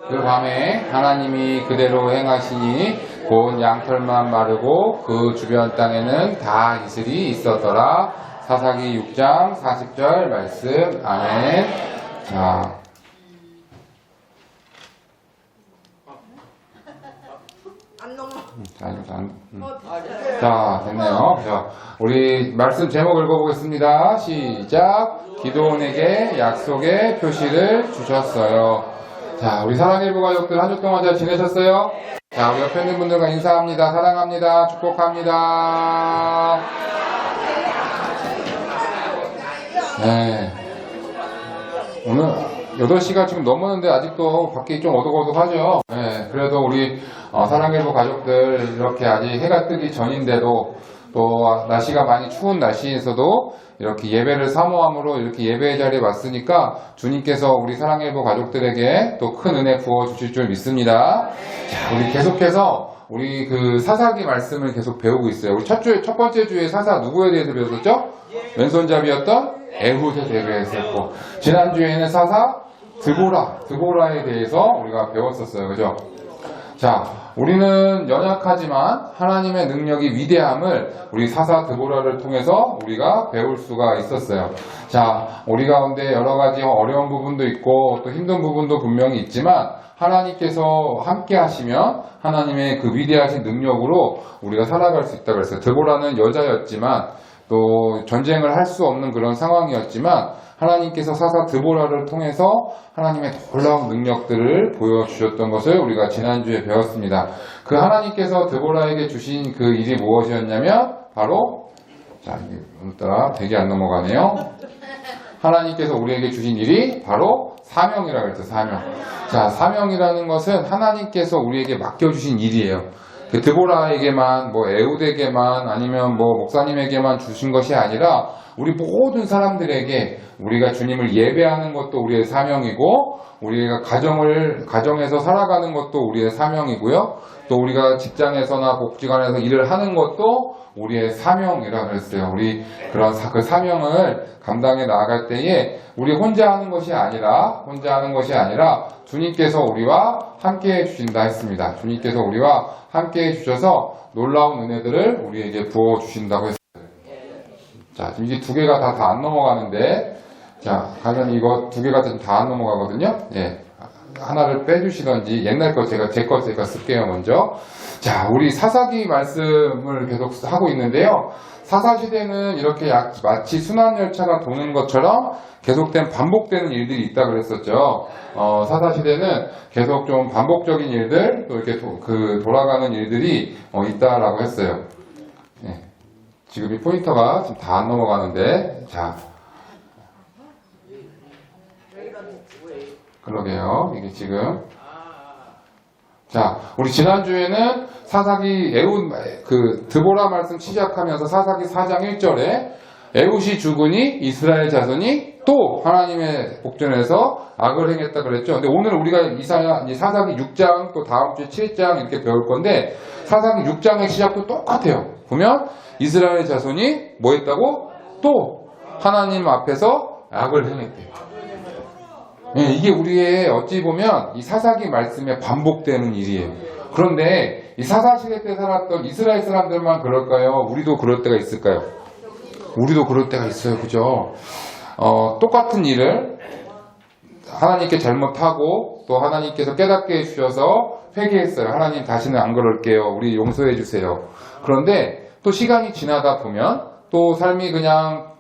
그 밤에 하나님이 그대로 행하시니 곧 양털만 마르고 그 주변 땅에는 다 이슬이 있었더라. 사사기 6장 40절 말씀. 아멘. 자, 자, 됐네요. 자, 우리 말씀 제목 읽어보겠습니다. 시작. 기도원에게 약속의 표시를 주셨어요. 자, 우리 사랑일부 가족들 한 주 동안 잘 지내셨어요? 자, 우리 옆에 있는 분들과 인사합니다. 사랑합니다. 축복합니다. 네. 오늘 8시가 지금 넘었는데 아직도 밖이 좀 어둑어둑하죠. 네, 그래도 우리 사랑일부 가족들 이렇게 아직 해가 뜨기 전인데도 또 날씨가 많이 추운 날씨에서도 이렇게 예배를 사모함으로 이렇게 예배의 자리에 왔으니까 주님께서 우리 사랑일부 가족들에게 또 큰 은혜 부어주실 줄 믿습니다. 자, 우리 계속해서 우리 그 사사기 말씀을 계속 배우고 있어요. 우리 첫 번째 주에 사사 누구에 대해서 배웠었죠? 왼손잡이였던 에훗에 대해서였고, 지난주에는 사사 드보라에 대해서 우리가 배웠었어요. 그죠? 자, 우리는 연약하지만 하나님의 능력이 위대함을 우리 사사 드보라를 통해서 우리가 배울 수가 있었어요. 자, 우리 가운데 여러 가지 어려운 부분도 있고 또 힘든 부분도 분명히 있지만 하나님께서 함께 하시면 하나님의 그 위대하신 능력으로 우리가 살아갈 수 있다고 했어요. 드보라는 여자였지만 또 전쟁을 할 수 없는 그런 상황이었지만 하나님께서 사사 드보라를 통해서 하나님의 놀라운 능력들을 보여주셨던 것을 우리가 지난주에 배웠습니다. 그 하나님께서 드보라에게 주신 그 일이 무엇이었냐면 바로, 자, 오늘따라 되게 안 넘어가네요. 하나님께서 우리에게 주신 일이 바로 사명이라고 했죠. 사명. 자, 사명이라는 것은 하나님께서 우리에게 맡겨주신 일이에요. 그 드보라에게만, 에훗에게만, 아니면 목사님에게만 주신 것이 아니라 우리 모든 사람들에게 우리가 주님을 예배하는 것도 우리의 사명이고, 우리가 가정에서 살아가는 것도 우리의 사명이고요. 또 우리가 직장에서나 복지관에서 일을 하는 것도 우리의 사명이라고 그랬어요. 우리 그 사명을 감당해 나아갈 때에 우리 혼자 하는 것이 아니라 주님께서 우리와 함께 해주신다 했습니다. 주님께서 우리와 함께 해주셔서 놀라운 은혜들을 우리에게 부어주신다고 했어요. 자, 지금 이게 두 개가 다 안 넘어가는데, 자, 가면 이거 두 개가 다 안 넘어가거든요. 예. 하나를 빼주시던지, 옛날 거 제가 쓸게요, 먼저. 자, 우리 사사기 말씀을 계속 하고 있는데요. 사사시대는 이렇게 마치 순환열차가 도는 것처럼 계속된 반복되는 일들이 있다고 그랬었죠. 사사시대는 계속 좀 반복적인 일들, 또 이렇게 돌아가는 일들이 있다라고 했어요. 예. 지금 이 포인터가 지금 다 안 넘어가는데, 자. 그러게요. 이게 지금. 자, 우리 지난주에는 사사기 드보라 말씀 시작하면서 사사기 4장 1절에 에훗이 죽으니 이스라엘 자손이 또 하나님의 복전에서 악을 행했다 그랬죠. 근데 오늘 우리가 사사기 6장 또 다음 주에 7장 이렇게 배울 건데 사사기 6장의 시작도 똑같아요. 보면 이스라엘 자손이 뭐 했다고? 또 하나님 앞에서 악을 행했대요. 네, 이게 우리의 어찌 보면 이 사사기 말씀에 반복되는 일이에요. 그런데 이 사사시대 때 살았던 이스라엘 사람들만 그럴까요? 우리도 그럴 때가 있을까요? 우리도 그럴 때가 있어요. 그죠? 똑같은 일을 하나님께 잘못하고 또 하나님께서 깨닫게 해주셔서 회개했어요. 하나님 다시는 안 그럴게요. 우리 용서해 주세요. 그런데 또 시간이 지나다 보면 또 삶이 그냥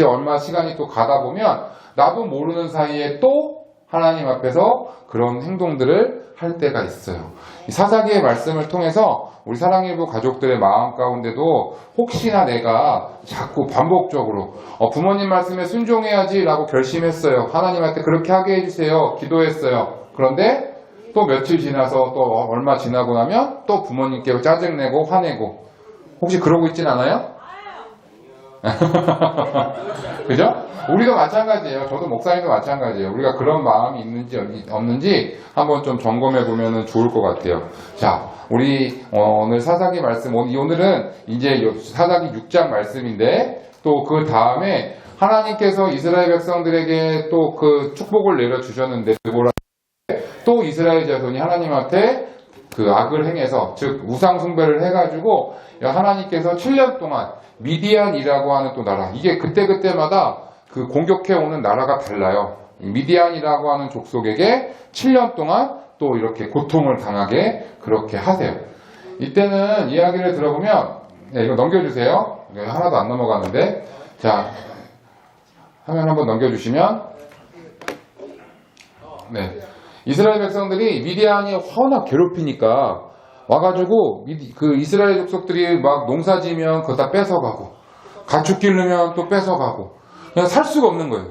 얼마 시간이 또 가다 보면 나도 모르는 사이에 또 하나님 앞에서 그런 행동들을 할 때가 있어요. 이 사사기의 말씀을 통해서 우리 사랑일부 가족들의 마음 가운데도 혹시나 내가 자꾸 반복적으로 부모님 말씀에 순종해야지 라고 결심했어요. 하나님한테 그렇게 하게 해주세요. 기도했어요. 그런데 또 며칠 지나서 또 얼마 지나고 나면 또 부모님께 짜증내고 화내고 혹시 그러고 있진 않아요? 그죠? 우리도 마찬가지예요. 저도 목사님도 마찬가지예요. 우리가 그런 마음이 있는지 없는지 한번 좀 점검해 보면 좋을 것 같아요. 자, 우리 오늘 사사기 말씀, 오늘은 이제 사사기 6장 말씀인데 또 그 다음에 하나님께서 이스라엘 백성들에게 또 그 축복을 내려주셨는데 또 이스라엘 자손이 하나님한테 그 악을 행해서, 즉 우상 숭배를 해가지고 하나님께서 7년 동안 미디안이라고 하는 또 나라, 이게 그때그때마다 그 공격해오는 나라가 달라요. 미디안이라고 하는 족속에게 7년 동안 또 이렇게 고통을 당하게 그렇게 하세요. 이때는 이야기를 들어보면, 네, 이거 넘겨주세요. 하나도 안 넘어가는데. 자, 화면 한번 넘겨주시면, 네. 이스라엘 백성들이 미디안이 워낙 괴롭히니까 와가지고 그 이스라엘 족속들이 막 농사 지으면 그거 다 뺏어가고, 가축 기르면 또 뺏어가고, 그냥 살 수가 없는 거예요.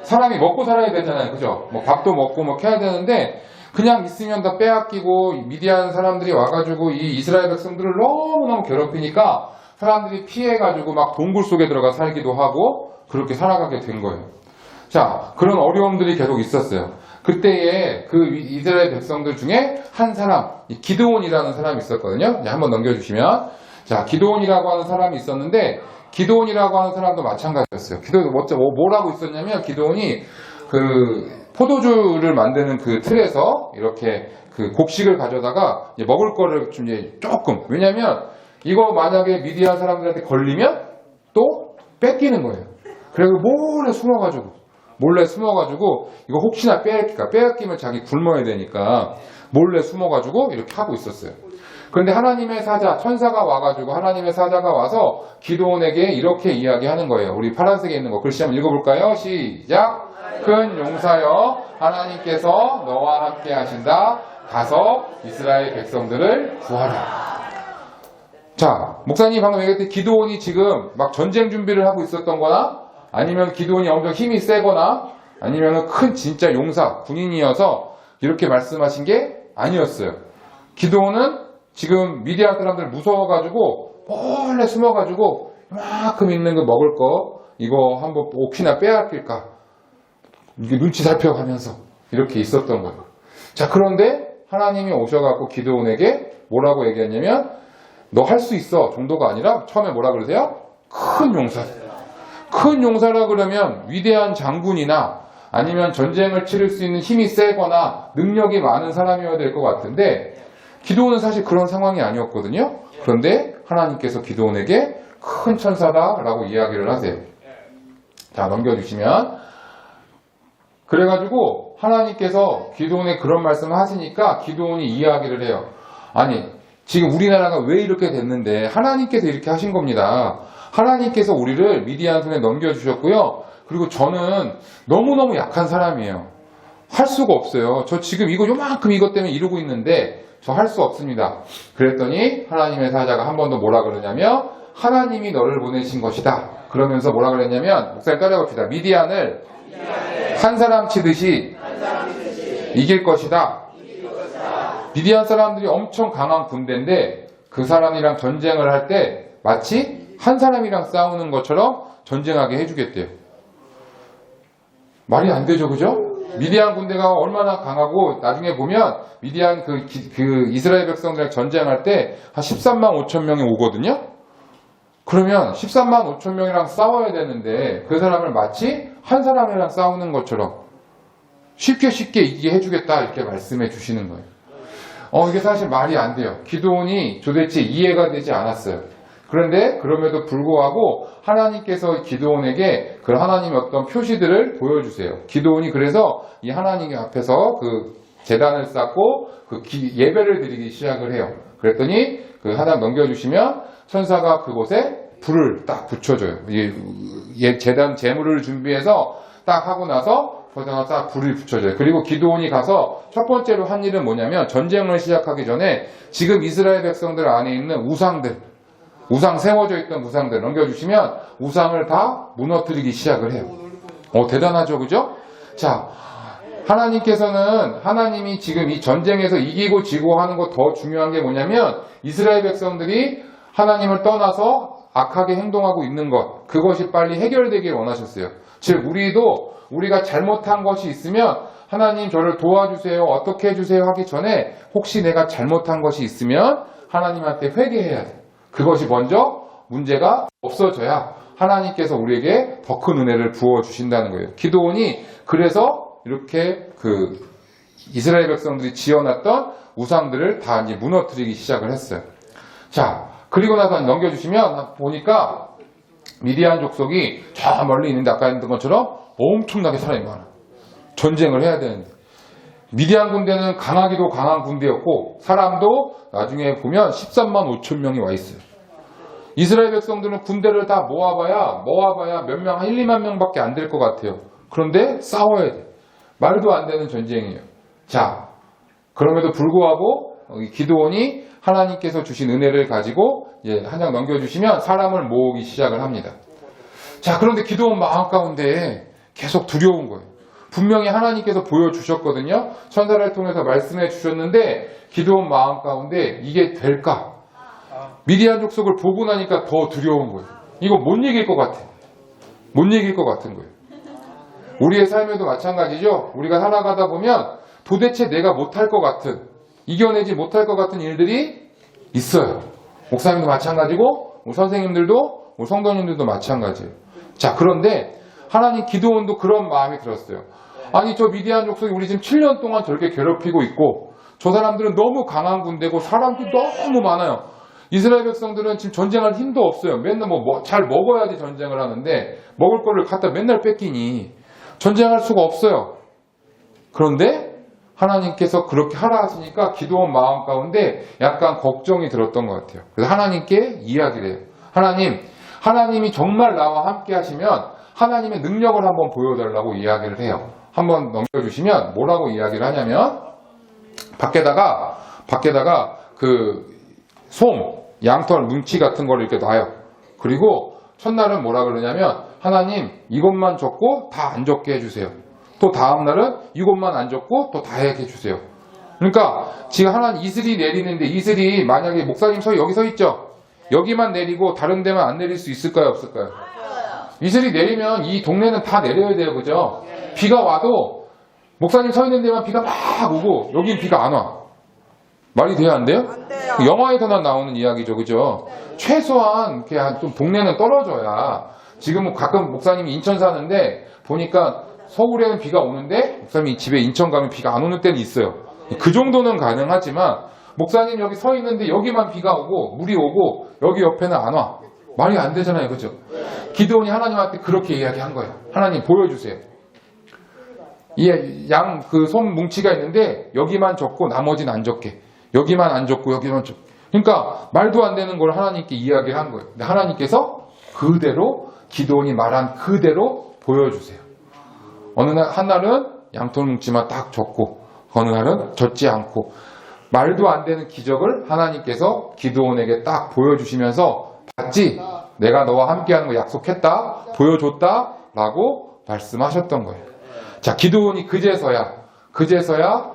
사람이 먹고 살아야 되잖아요. 그죠? 뭐 밥도 먹고 뭐 해야 되는데 그냥 있으면 다 빼앗기고, 미디안 사람들이 와가지고 이 이스라엘 백성들을 너무너무 괴롭히니까 사람들이 피해가지고 막 동굴 속에 들어가 살기도 하고 그렇게 살아가게 된 거예요. 자, 그런 어려움들이 계속 있었어요. 그때에 그 이스라엘 백성들 중에 한 사람, 기드온이라는 사람이 있었거든요. 이제 한번 넘겨주시면, 자, 기드온이라고 하는 사람이 있었는데, 기드온이라고 하는 사람도 마찬가지였어요. 기드온이 뭐라고 있었냐면, 기드온이 그 포도주를 만드는 그 틀에서 이렇게 그 곡식을 가져다가 이제 먹을 거를 좀 이제 조금, 왜냐면 이거 만약에 미디안 사람들한테 걸리면 또 뺏기는 거예요. 그래서 몰래 숨어가지고 이거 혹시나 빼앗기면 자기 굶어야 되니까 몰래 숨어가지고 이렇게 하고 있었어요. 그런데 하나님의 사자, 천사가 와가지고, 하나님의 사자가 와서 기드온에게 이렇게 이야기하는 거예요. 우리 파란색에 있는 거 글씨 한번 읽어볼까요? 시작! 큰 용사여, 하나님께서 너와 함께 하신다. 가서 이스라엘 백성들을 구하라. 자, 목사님 방금 얘기했듯이 기드온이 지금 막 전쟁 준비를 하고 있었던 거나, 아니면 기드온이 엄청 힘이 세거나, 아니면 큰 진짜 용사, 군인이어서 이렇게 말씀하신 게 아니었어요. 기드온은 지금 미디안 사람들 무서워가지고 몰래 숨어가지고 이만큼 있는 거 먹을 거 이거 한번 혹시나 빼앗길까 이게 눈치 살펴가면서 이렇게 있었던 거예요. 자, 그런데 하나님이 오셔갖고 기드온에게 뭐라고 얘기했냐면, 너 할 수 있어 정도가 아니라 처음에 뭐라 그러세요? 큰 용사. 큰 용사라 그러면 위대한 장군이나 아니면 전쟁을 치를 수 있는 힘이 세거나 능력이 많은 사람이어야 될 것 같은데, 기드온은 사실 그런 상황이 아니었거든요. 그런데 하나님께서 기드온에게 큰 천사다라고 이야기를 하세요. 자, 넘겨주시면, 그래가지고 하나님께서 기드온에 그런 말씀을 하시니까 기드온이 이야기를 해요. 아니, 지금 우리나라가 왜 이렇게 됐는데 하나님께서 이렇게 하신 겁니다. 하나님께서 우리를 미디안 손에 넘겨주셨고요. 그리고 저는 너무너무 약한 사람이에요. 할 수가 없어요. 저 지금 요만큼 이것 때문에 이러고 있는데 저 할 수 없습니다. 그랬더니 하나님의 사자가 한 번 더 뭐라 그러냐면, 하나님이 너를 보내신 것이다. 그러면서 뭐라 그랬냐면, 목사님 따라해봅시다. 미디안을 한 사람 치듯이 이길 것이다. 미디안 사람들이 엄청 강한 군대인데 그 사람이랑 전쟁을 할 때 마치 한 사람이랑 싸우는 것처럼 전쟁하게 해주겠대요. 말이 안 되죠, 그죠? 미디안 군대가 얼마나 강하고, 나중에 보면 미디안 그 이스라엘 백성들이랑 전쟁할 때 한 13만 5천 명이 오거든요. 그러면 13만 5천 명이랑 싸워야 되는데 그 사람을 마치 한 사람이랑 싸우는 것처럼 쉽게 이기게 해주겠다 이렇게 말씀해 주시는 거예요. 이게 사실 말이 안 돼요. 기드온이 도대체 이해가 되지 않았어요. 그런데 그럼에도 불구하고 하나님께서 기드온에게 그 하나님의 어떤 표시들을 보여주세요. 기드온이 그래서 이 하나님 앞에서 그 제단을 쌓고 그 예배를 드리기 시작을 해요. 그랬더니 그 하나 넘겨주시면 천사가 그곳에 불을 딱 붙여줘요. 제단 제물을 준비해서 딱 하고 나서 거기다가 딱 불을 붙여줘요. 그리고 기드온이 가서 첫 번째로 한 일은 뭐냐면, 전쟁을 시작하기 전에 지금 이스라엘 백성들 안에 있는 우상 세워져 있던 우상들 넘겨주시면 우상을 다 무너뜨리기 시작을 해요. 대단하죠, 그죠? 자, 하나님이 지금 이 전쟁에서 이기고 지고 하는 거 더 중요한 게 뭐냐면, 이스라엘 백성들이 하나님을 떠나서 악하게 행동하고 있는 것, 그것이 빨리 해결되길 원하셨어요. 즉, 우리가 잘못한 것이 있으면 하나님 저를 도와주세요, 어떻게 해주세요 하기 전에 혹시 내가 잘못한 것이 있으면 하나님한테 회개해야 돼요. 그것이 먼저 문제가 없어져야 하나님께서 우리에게 더 큰 은혜를 부어주신다는 거예요. 기드온이 그래서 이렇게 이스라엘 백성들이 지어놨던 우상들을 다 이제 무너뜨리기 시작을 했어요. 자, 그리고 나서 넘겨주시면 보니까 미디안 족속이 저 멀리 있는데 아까 했던 것처럼 엄청나게 사람이 많아. 전쟁을 해야 되는데. 미디안 군대는 강하기도 강한 군대였고 사람도 나중에 보면 13만 5천 명이 와 있어요. 이스라엘 백성들은 군대를 다 모아봐야 몇 명, 한 1, 2만 명밖에 안 될 것 같아요. 그런데 싸워야 돼. 말도 안 되는 전쟁이에요. 자, 그럼에도 불구하고 기드온이 하나님께서 주신 은혜를 가지고 한 장 넘겨주시면 사람을 모으기 시작을 합니다. 자, 그런데 기드온 마음 가운데 계속 두려운 거예요. 분명히 하나님께서 보여주셨거든요. 천사를 통해서 말씀해 주셨는데 기드온 마음 가운데 이게 될까? 미디안 족속을 보고 나니까 더 두려운 거예요. 이거 못 이길 것 같아. 못 이길 것 같은 거예요. 우리의 삶에도 마찬가지죠. 우리가 살아가다 보면 도대체 내가 못할 것 같은, 이겨내지 못할 것 같은 일들이 있어요. 목사님도 마찬가지고 우리 선생님들도 우리 성도님들도 마찬가지예요. 자, 그런데 하나님 기드온도 그런 마음이 들었어요. 아니, 저 미디안 족속이 우리 지금 7년 동안 저렇게 괴롭히고 있고 저 사람들은 너무 강한 군대고 사람도 너무 많아요. 이스라엘 백성들은 지금 전쟁할 힘도 없어요. 맨날 잘 먹어야지 전쟁을 하는데 먹을 거를 갖다 맨날 뺏기니 전쟁할 수가 없어요. 그런데 하나님께서 그렇게 하라 하시니까 기드온 마음 가운데 약간 걱정이 들었던 것 같아요. 그래서 하나님께 이야기를 해요. 하나님이 정말 나와 함께 하시면 하나님의 능력을 한번 보여달라고 이야기를 해요. 한번 넘겨주시면 뭐라고 이야기를 하냐면 밖에다가 그 솜, 양털, 뭉치 같은 걸 이렇게 놔요. 그리고 첫날은 뭐라 그러냐면 하나님 이것만 적고 다 안 적게 해주세요. 또 다음날은 이것만 안 적고 또 다 해주세요. 그러니까 지금 하나님 이슬이 내리는데 이슬이 만약에 목사님 여기 서 있죠? 여기만 내리고 다른 데만 안 내릴 수 있을까요? 없을까요? 이슬이 내리면 이 동네는 다 내려야 돼요. 그죠? 비가 와도 목사님 서 있는 데만 비가 막 오고 여긴 비가 안 와. 말이 돼야 안 돼요? 안 돼요. 영화에서나 나오는 이야기죠. 그죠? 최소한 좀 동네는 떨어져야 지금은 가끔 목사님이 인천 사는데 보니까 서울에는 비가 오는데 목사님이 집에 인천 가면 비가 안 오는 때는 있어요. 그 정도는 가능하지만 목사님 여기 서 있는데 여기만 비가 오고 물이 오고 여기 옆에는 안 와. 말이 안 되잖아요. 그죠? 기드온이 하나님한테 그렇게 이야기한 거예요. 하나님 보여주세요. 그 손 뭉치가 있는데 여기만 적고 나머지는 안 적게. 여기만 안 적고 여기만 적고. 그러니까 말도 안 되는 걸 하나님께 이야기를 한 거예요. 근데 하나님께서 그대로 기드온이 말한 그대로 보여주세요. 한날은 양털 뭉치만 딱 적고 어느 날은 적지 않고 말도 안 되는 기적을 하나님께서 기드온에게 딱 보여주시면서 봤지? 내가 너와 함께하는 거 약속했다? 보여줬다? 라고 말씀하셨던 거예요. 자, 기드온이 그제서야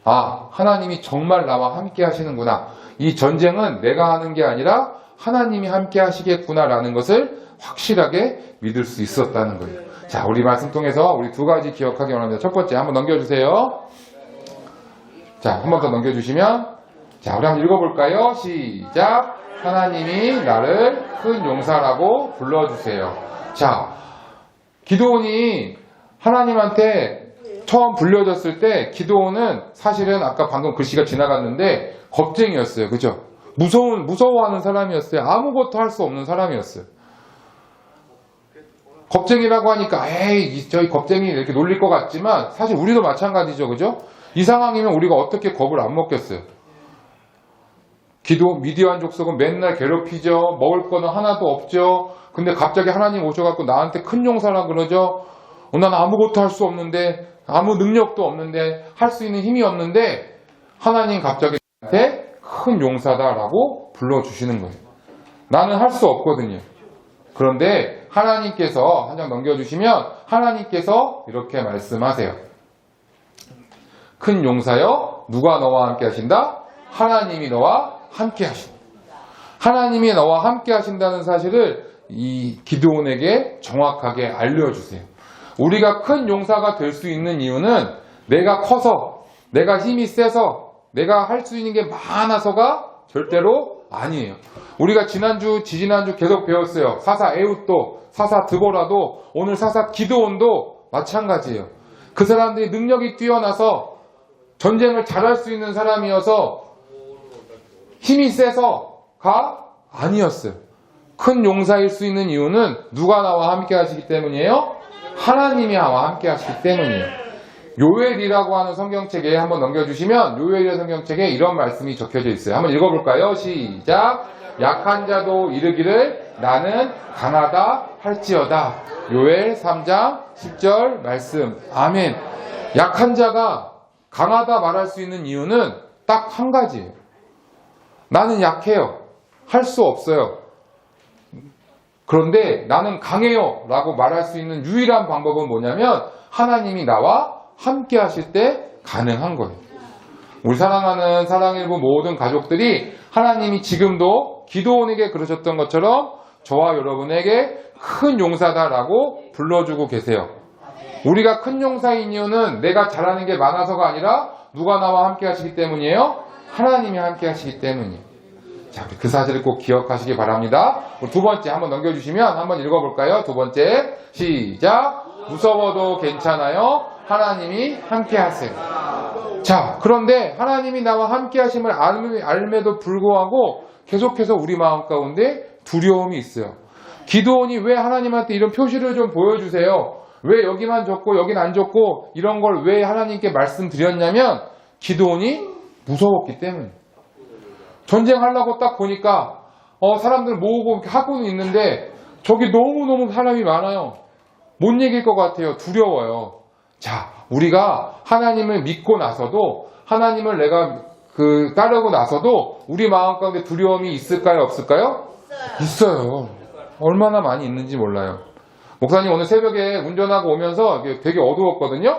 하나님이 정말 나와 함께 하시는구나. 이 전쟁은 내가 하는 게 아니라 하나님이 함께 하시겠구나 라는 것을 확실하게 믿을 수 있었다는 거예요. 자, 우리 말씀 통해서 우리 두 가지 기억하기 원합니다. 첫 번째 한번 넘겨주세요. 자, 한 번 더 넘겨주시면 자, 우리 한번 읽어볼까요? 시작. 하나님이 나를 큰 용사라고 불러주세요. 자, 기드온이 하나님한테 처음 불려졌을 때 기드온은 사실은 아까 방금 글씨가 지나갔는데 겁쟁이였어요. 그죠? 무서워하는 사람이었어요. 아무것도 할 수 없는 사람이었어요. 겁쟁이라고 하니까 저희 겁쟁이 이렇게 놀릴 것 같지만 사실 우리도 마찬가지죠. 그죠? 이 상황이면 우리가 어떻게 겁을 안 먹겠어요. 미디안 족속은 맨날 괴롭히죠. 먹을 거는 하나도 없죠. 근데 갑자기 하나님 오셔갖고 나한테 큰 용사라 그러죠. 난 아무것도 할 수 없는데 아무 능력도 없는데 할 수 있는 힘이 없는데 하나님 갑자기 나한테 큰 용사다라고 불러주시는 거예요. 나는 할 수 없거든요. 그런데 하나님께서 한 장 넘겨주시면 하나님께서 이렇게 말씀하세요. 큰 용사여 누가 너와 함께 하신다? 하나님이 너와 함께 하신다. 하나님이 너와 함께 하신다는 사실을 이 기드온에게 정확하게 알려주세요. 우리가 큰 용사가 될 수 있는 이유는 내가 커서 내가 힘이 세서 내가 할 수 있는 게 많아서가 절대로 아니에요. 우리가 지지난주 계속 배웠어요. 사사 에훗도, 사사 드보라도, 오늘 사사 기드온도 마찬가지예요. 그 사람들이 능력이 뛰어나서 전쟁을 잘할 수 있는 사람이어서 힘이 세서가 아니었어요. 큰 용사일 수 있는 이유는 누가 나와 함께 하시기 때문이에요? 하나님이 나와 함께 하시기 때문이에요. 요엘이라고 하는 성경책에 한번 넘겨주시면 요엘의 성경책에 이런 말씀이 적혀져 있어요. 한번 읽어볼까요? 시작. 약한 자도 이르기를 나는 강하다 할지어다. 요엘 3장 10절 말씀. 아멘. 약한 자가 강하다 말할 수 있는 이유는 딱 한 가지예요. 나는 약해요. 할 수 없어요. 그런데 나는 강해요 라고 말할 수 있는 유일한 방법은 뭐냐면 하나님이 나와 함께 하실 때 가능한 거예요. 우리 사랑하는 사랑일부 모든 가족들이 하나님이 지금도 기도원에게 그러셨던 것처럼 저와 여러분에게 큰 용사다라고 불러주고 계세요. 우리가 큰 용사인 이유는 내가 잘하는 게 많아서가 아니라 누가 나와 함께 하시기 때문이에요? 하나님이 함께 하시기 때문이에요. 자, 그 사실을 꼭 기억하시기 바랍니다. 두 번째 한번 넘겨주시면 한번 읽어볼까요? 두 번째 시작. 무서워도 괜찮아요. 하나님이 함께 하세요. 자, 그런데 하나님이 나와 함께 하심을 알매도 불구하고 계속해서 우리 마음 가운데 두려움이 있어요. 기도원이 왜 하나님한테 이런 표시를 좀 보여주세요. 왜 여기만 줬고 여긴 안 줬고 이런 걸 왜 하나님께 말씀드렸냐면 기도원이 무서웠기 때문이에요. 전쟁하려고 딱 보니까 사람들 모으고 이렇게 하고는 있는데 저기 너무너무 사람이 많아요. 못 이길 것 같아요. 두려워요. 자, 우리가 하나님을 믿고 나서도 하나님을 내가 따르고 나서도 우리 마음 가운데 두려움이 있을까요? 없을까요? 있어요. 얼마나 많이 있는지 몰라요. 목사님 오늘 새벽에 운전하고 오면서 되게 어두웠거든요.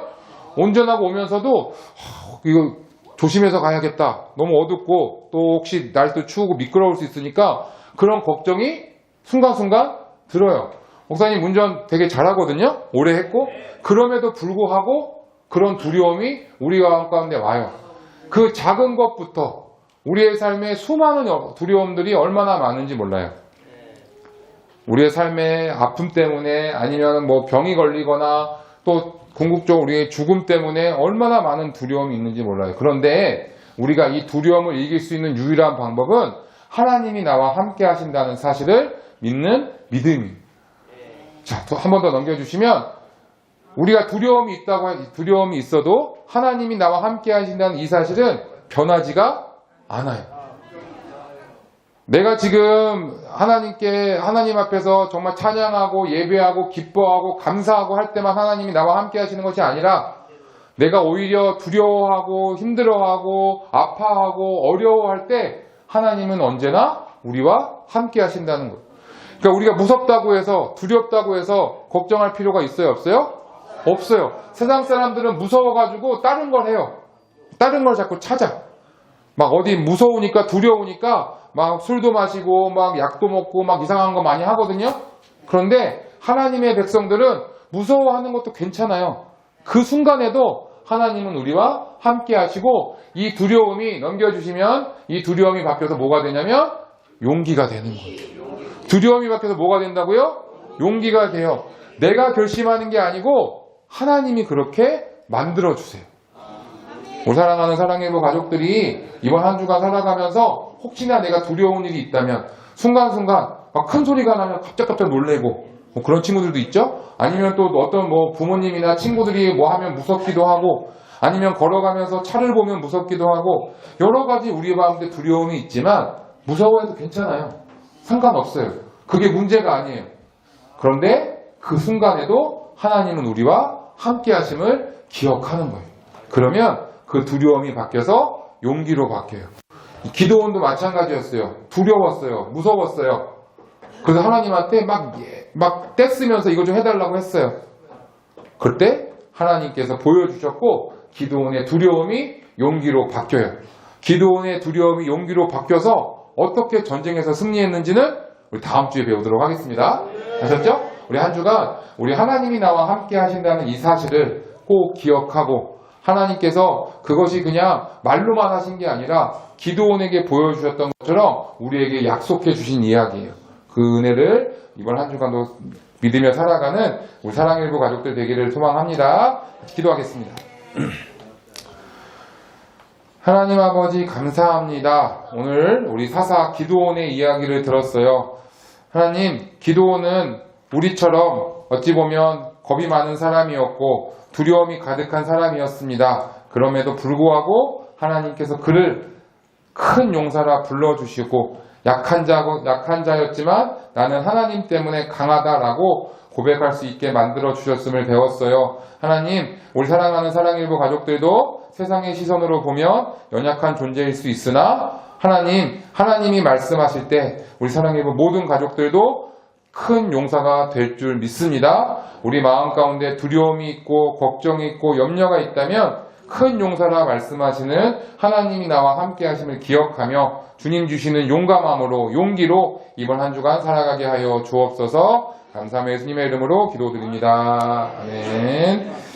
운전하고 오면서도 이거 조심해서 가야겠다. 너무 어둡고 또 혹시 날도 추우고 미끄러울 수 있으니까 그런 걱정이 순간순간 들어요. 목사님 운전 되게 잘하거든요. 오래 했고 그럼에도 불구하고 그런 두려움이 우리 마음 가운데 와요. 그 작은 것부터 우리의 삶에 수많은 두려움들이 얼마나 많은지 몰라요. 우리의 삶의 아픔 때문에 아니면 뭐 병이 걸리거나 또 궁극적으로 우리의 죽음 때문에 얼마나 많은 두려움이 있는지 몰라요. 그런데 우리가 이 두려움을 이길 수 있는 유일한 방법은 하나님이 나와 함께 하신다는 사실을 믿는 믿음이에요. 자, 한 번 더 넘겨주시면 우리가 두려움이 있어도 하나님이 나와 함께 하신다는 이 사실은 변하지가 않아요. 내가 지금 하나님 앞에서 정말 찬양하고 예배하고 기뻐하고 감사하고 할 때만 하나님이 나와 함께 하시는 것이 아니라 내가 오히려 두려워하고 힘들어하고 아파하고 어려워할 때 하나님은 언제나 우리와 함께 하신다는 거예요. 그러니까 우리가 무섭다고 해서 두렵다고 해서 걱정할 필요가 있어요? 없어요? 없어요. 세상 사람들은 무서워가지고 다른 걸 해요. 다른 걸 자꾸 찾아. 막 어디 무서우니까 두려우니까 막 술도 마시고 막 약도 먹고 막 이상한 거 많이 하거든요. 그런데 하나님의 백성들은 무서워하는 것도 괜찮아요. 그 순간에도 하나님은 우리와 함께 하시고 이 두려움이 넘겨주시면 이 두려움이 바뀌어서 뭐가 되냐면 용기가 되는 거예요. 두려움이 바뀌어서 뭐가 된다고요? 용기가 돼요. 내가 결심하는 게 아니고 하나님이 그렇게 만들어주세요. 우리 사랑하는 사랑일부 가족들이 이번 한 주간 살아가면서 혹시나 내가 두려운 일이 있다면 순간순간 막 큰 소리가 나면 깜짝깜짝 놀래고 뭐 그런 친구들도 있죠? 아니면 또 어떤 뭐 부모님이나 친구들이 뭐 하면 무섭기도 하고 아니면 걸어가면서 차를 보면 무섭기도 하고 여러 가지 우리 마음에 두려움이 있지만 무서워해도 괜찮아요. 상관없어요. 그게 문제가 아니에요. 그런데 그 순간에도 하나님은 우리와 함께 하심을 기억하는 거예요. 그러면 그 두려움이 바뀌어서 용기로 바뀌어요. 기도원도 마찬가지였어요. 두려웠어요. 무서웠어요. 그래서 하나님한테 막 떼쓰면서 이거 좀 해달라고 했어요. 그때 하나님께서 보여주셨고 기도원의 두려움이 용기로 바뀌어요. 기도원의 두려움이 용기로 바뀌어서 어떻게 전쟁에서 승리했는지는 우리 다음 주에 배우도록 하겠습니다. 아셨죠? 우리 한 주간 우리 하나님이 나와 함께 하신다는 이 사실을 꼭 기억하고 하나님께서 그것이 그냥 말로만 하신 게 아니라 기도원에게 보여주셨던 것처럼 우리에게 약속해 주신 이야기예요. 그 은혜를 이번 한 주간도 믿으며 살아가는 우리 사랑일부 가족들 되기를 소망합니다. 기도하겠습니다. 하나님 아버지 감사합니다. 오늘 우리 사사 기드온의 이야기를 들었어요. 하나님, 기드온은 우리처럼 어찌 보면 겁이 많은 사람이었고 두려움이 가득한 사람이었습니다. 그럼에도 불구하고 하나님께서 그를 큰 용사라 불러주시고 약한 자였지만 나는 하나님 때문에 강하다라고 고백할 수 있게 만들어 주셨음을 배웠어요. 하나님, 우리 사랑하는 사랑일부 가족들도 세상의 시선으로 보면 연약한 존재일 수 있으나 하나님이 말씀하실 때 우리 사랑일부 모든 가족들도 큰 용사가 될 줄 믿습니다. 우리 마음 가운데 두려움이 있고 걱정이 있고 염려가 있다면 큰 용사라 말씀하시는 하나님이 나와 함께 하심을 기억하며 주님 주시는 용감함으로 용기로 이번 한 주간 살아가게 하여 주옵소서. 감사하며 예수님의 이름으로 기도드립니다. 아멘.